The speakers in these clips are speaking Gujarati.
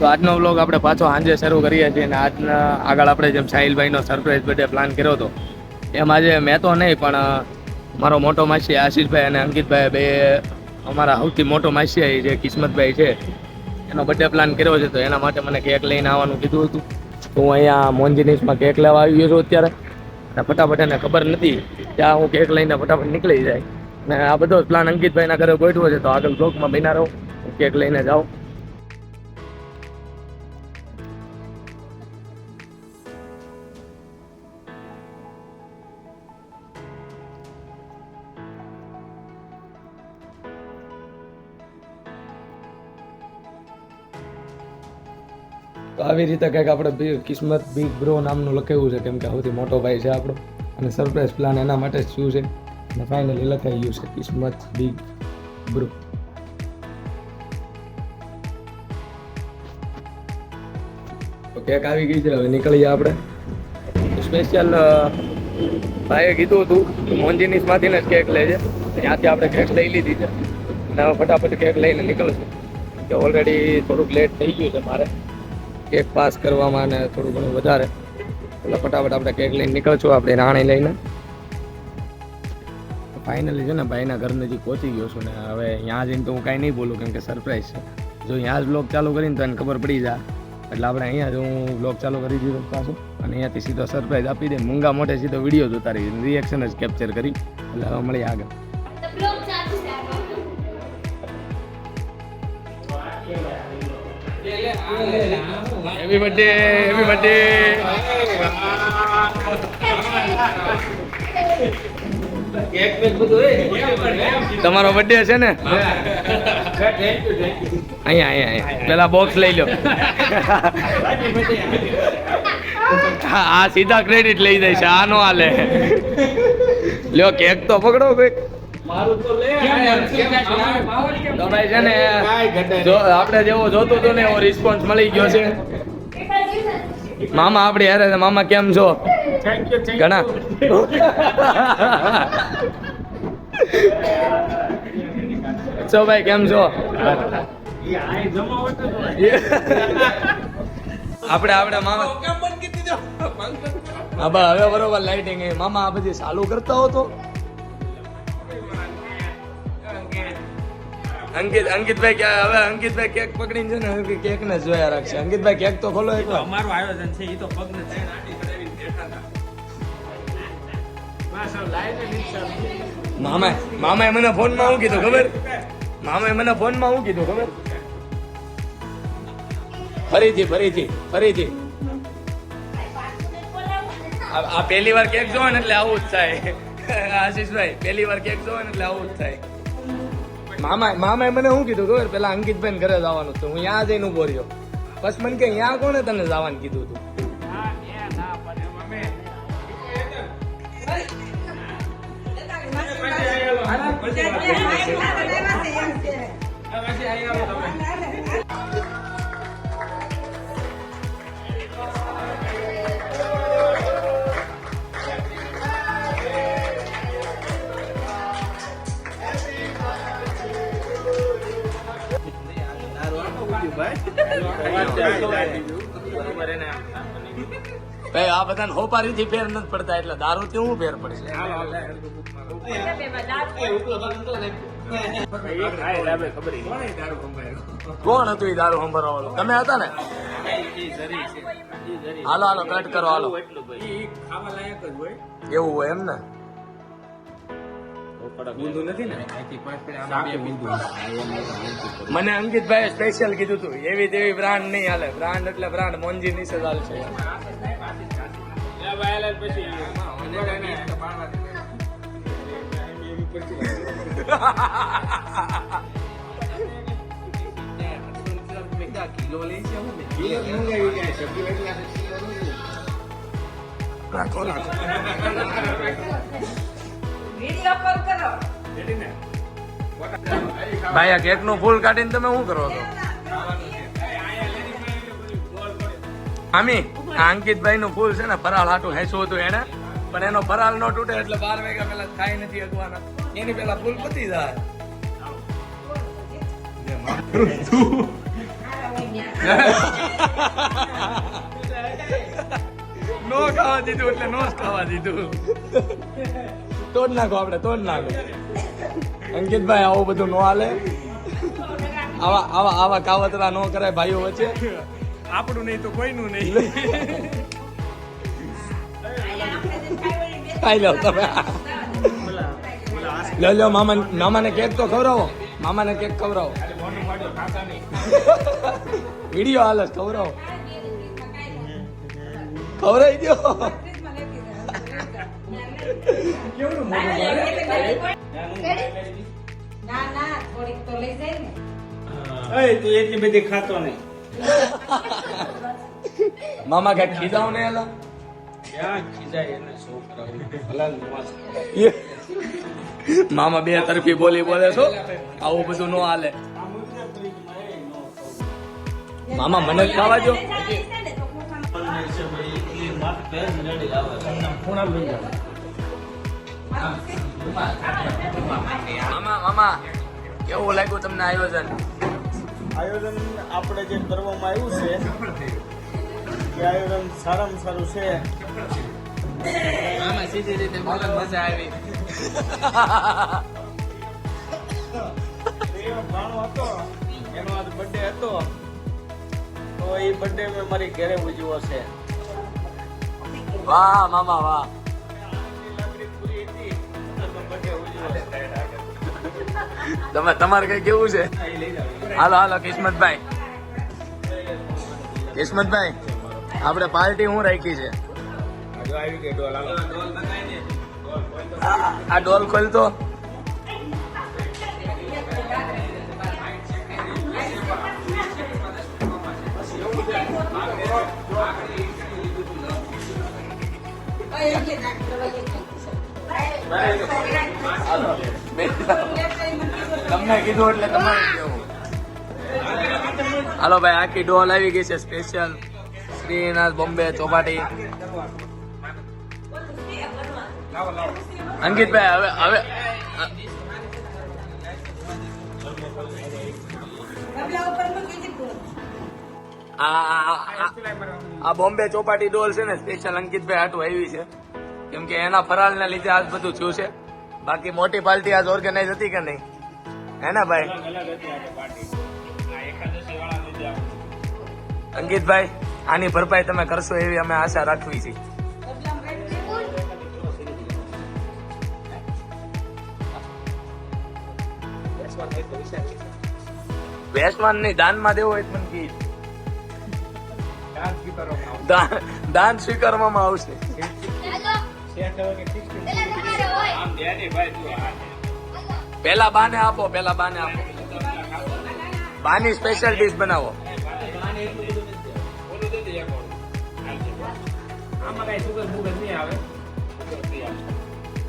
આજનો વ્લોગ આપણે પાછો સાંજે શરૂ કરીએ છીએ અને આજના આગળ આપણે જેમ સાહિલભાઈનો સરપ્રાઈઝ બર્થડે પ્લાન કર્યો હતો એમ આજે મેં તો નહીં પણ મારો મોટો માસી આશીષભાઈ અને અંકિતભાઈ બે અમારા સૌથી મોટો માસી જે કિસ્મતભાઈ છે એનો બર્થડે પ્લાન કર્યો છે. તો એના માટે મને કેક લઈને આવવાનું કીધું હતું. તો હું અહીંયા મોન્જીનીસમાં કેક લેવા આવી ગયો છું અત્યારે. અને ફટાફટ એને ખબર નથી ત્યાં હું કેક લઈને ફટાફટ નીકળી જાય. અને આ બધો પ્લાન અંકિતભાઈના ઘરે ગોઠવો છે. તો આગળ બ્લોગમાં બન્યા રહો, કેક લઈને જાઓ. તો આવી રીતે કંઈક આપણે કિસ્મત બિગ બ્રો નામનું લખાવ્યું છે, કેમ કે સૌથી મોટો ભાઈ છે આપણો અને સરપ્રાઈઝ પ્લાન એના માટે જ શું છે અને ફાઇનલી લખાઈ ગયું છે કિસ્મત બિગ બ્રો. તો કેક આવી ગઈ છે, હવે નીકળીએ આપણે. સ્પેશિયલ ભાઈએ કીધું હતું મોન્જીનીસમાંથી જ કેક લેજે, ત્યાંથી આપણે કેક લઈ લીધી છે અને હવે ફટાફટ કેક લઈને નીકળશું કે ઓલરેડી થોડુંક લેટ થઈ ગયું છે મારે કેક પાસ કરવામાં અને થોડું ઘણું વધારે. એટલે ફટાફટ આપણે કેક લઈને નીકળશું આપણે રાણી લઈને. ફાઇનલી છે ને ભાઈના ઘર નજીક પહોંચી ગયો છું ને હવે ત્યાં જઈને તો હું કાંઈ નહીં બોલું કેમ કે સરપ્રાઈઝ છે. જો ત્યાં જ બ્લોગ ચાલુ કરીને તો એને ખબર પડી જાય એટલે આપણે અહીંયા જ હું બ્લોગ ચાલુ કરી દીધો પાછું અને અહીંયાથી સીધો સરપ્રાઈઝ આપી દે. મૂંગા મોટે સીધો વિડીયો જ ઉતારી રિએક્શન જ કેપ્ચર કરી એટલે હવે મળીએ આગળ. Happy birthday, happy birthday. તમારો બર્થડે છે ને? અહીંયા પેલા બોક્સ લઈ લો. આ સીધા ક્રેડિટ લઈ જાય છે, આ નો હાલે. લ્યો કેક તો પકડો ભાઈ. તો ભાઈ છે ને આપણે જેવો જોતું હતું ને એવો રિસ્પોન્સ મળી ગયો છે. મામા આપડી હારે. મામા કેમ છો? ઘણા છો ભાઈ, કેમ છો? આપણે મામા હવે બરોબર લાઇટિંગ. મામા આ બધી ચાલુ કરતા હો તો અંકિતભાઈ હવે અંકિતભાઈ કેક પકડીને છે ને કેક ને જોયા રાખશે. અંકિતભાઈ કેક તો ખોલો એકવાર. અમારું આયોજન છે, ઈ તો પગને થઈને આટી કરાવીને બેઠા હતા. બસ હવે લાઈને નીચે. મામાએ મને ફોનમાં શું કીધું ખબર? મામાએ મને ફોનમાં શું કીધું ખબર? ફરીથી આ પહેલી વાર કેક જોવે ને એટલે આવું જ થાય. આશીષભાઈ પહેલી વાર કેક જોવે ને એટલે આવું જ થાય. મામાએ મને શું કીધું ખબર? પેલા અંકિતભાઈ ઘરે જવાનું હતું, હું ત્યાં જઈને ઉભો રહ્યો. પછી મને કે ત્યાં કોને તને જવાનું કીધું હતું? ભાઈ આ બધાને હોપારીથી ફેર નથી પડતા એટલે દારૂથી હું ફેર પડશે? કોણ હતું એ દારૂ સંભાળવા વાળું? તમે હતા ને? હાલો કટ કરો, હાલો. એવું હોય એમ ને? મને અંકિતભાઈ સ્પેશિયલ કીધું હતું એવી તેવી બ્રાન્ડ નહીં હાલે. બ્રાન્ડ એટલે બ્રાન્ડ મોન્જીનીસ જ હાલશે. રાખો ભાઈ આ કેક નું ફૂલ કાઢીને તમે શું કરો છો? આમી અંકિતભાઈ નું ફૂલ છે ને ફરાળ હાટું હેસવું હતું એને, પણ એનો ફરાળ નો તૂટે એટલે 12 વાગ્યા પેલા ખાઈ નથી અગવાના. એની પેલા ફૂલ પતી જાય. નો ખાવા દીધું એટલે નો જ ખાવા દીધું. તોડ નાખો આપણે, તોડ નાખો. અંકિતભાઈ આવું બધું નો હાલે. આવા કાવતરા નો કરાય ભાઈઓ વચ્ચે. આપણું નહીં તો કોઈનું નહીં. ખાઈ લો તમે. લો મામાને કેક તો ખવડાવો. મામાને કેક ખવડાવો. વિડીયો હાલે છે, ખવડાવો. ખવડાવી દો. તું એટલી બધી ખાતો નહીં. મામા કઈ ખીજાવ ને એલા. ક્યાં ખીજાય એને છોકરાઓ. મામા બે તરફી બોલે છો. આવું બધું નો હાલે. મામા મને જ ખાવા દો. મામા કેવું લાગ્યું તમને આયોજન? આયોજન આપણે જે કરવામાં આવ્યું છે એ આયોજન સારામાં સારું છે. સીધી રીતે મજા આવી. ભાણો હતો એનો આજ બર્થડે હતો તો એ બર્થડે મેં મારી ઘરે ઉજવ્યો છે. વાહ મામા વાહ. લાકડી પૂરી હતી બર્થડે ઉજવ્યો. તમારે કઈ કેવું છે? હાલો કિસ્મતભાઈ. કિસ્મતભાઈ આપણે પાર્ટી હું રાખી છે? આ ડોલ ખોલતો. તમને કીધું એટલે તમારે કેવું. હાલો ભાઈ આખી ડોલ આવી ગઈ છે સ્પેશિયલ શ્રીનાથ બોમ્બે ચોપાટી. અંકિતભાઈ હવે આ બોમ્બે ચોપાટી ડોલ છે ને સ્પેશિયલ અંકિતભાઈ હાટું આવી છે કેમ કે એના ફરાળને લીધે આજ બધું થયું છે. બાકી મોટી પાર્ટી આજ ઓર્ગેનાઇઝ હતી કે નહીં? હે ને ભાઈ? અંકિતભાઈ આની ભરપાઈ તમે કરશો એવી અમે આશા રાખવી છે. વેચવાન નહીં, દાનમાં દેવો હોય તો મને કહી. દાન સ્વીકારવામાં આવશે. પેલા બાને આપો. બાની સ્પેશિયલ ડીશ બનાવો.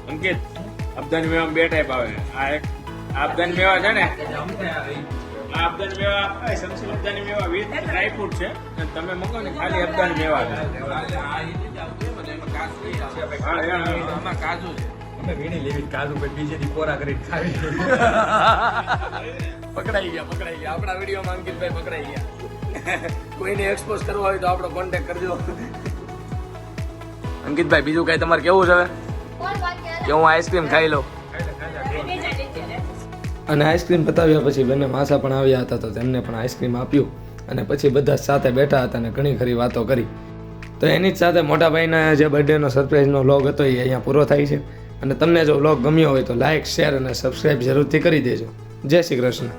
અંકિત અબદાની મેવા બે ટાઈપ આવે. આ એક અબદાની મેવા છે ને, આ અબદાની મેવા અબદાની મેવા વિથ ડ્રાય ફ્રૂટ છે. અને તમે મગો ને ખાલી અબદાની મેવા છે. આમાં કાજુ છે. પકડાઈ ગયા આપણા વિડીયોમાં. અંકિતભાઈ પકડાઈ ગયા. કોઈને એક્સપોઝ કરવા હોય તો આપણો કોન્ટેક્ટ કરજો. અંકિતભાઈ બીજું કઈ તમારે કેવું છે હવે કે હું આઈસ્ક્રીમ ખાઈ લઉં? અને આઈસ્ક્રીમ પતાવ્યા પછી બંને માસા પણ આવ્યા હતા તો તેમને પણ આઈસ્ક્રીમ આપ્યું અને પછી બધા સાથે બેઠા હતા અને ઘણી ખરી વાતો કરી. તો એની જ સાથે મોટા ભાઈના જે બર્થડેનો સરપ્રાઈઝનો વ્લોગ હતો એ અહીંયા પૂરો થાય છે. અને તમને જો વ્લોગ ગમ્યો હોય તો લાઇક, શેર અને સબસ્ક્રાઈબ જરૂરથી કરી દેજો. જય શ્રી કૃષ્ણ.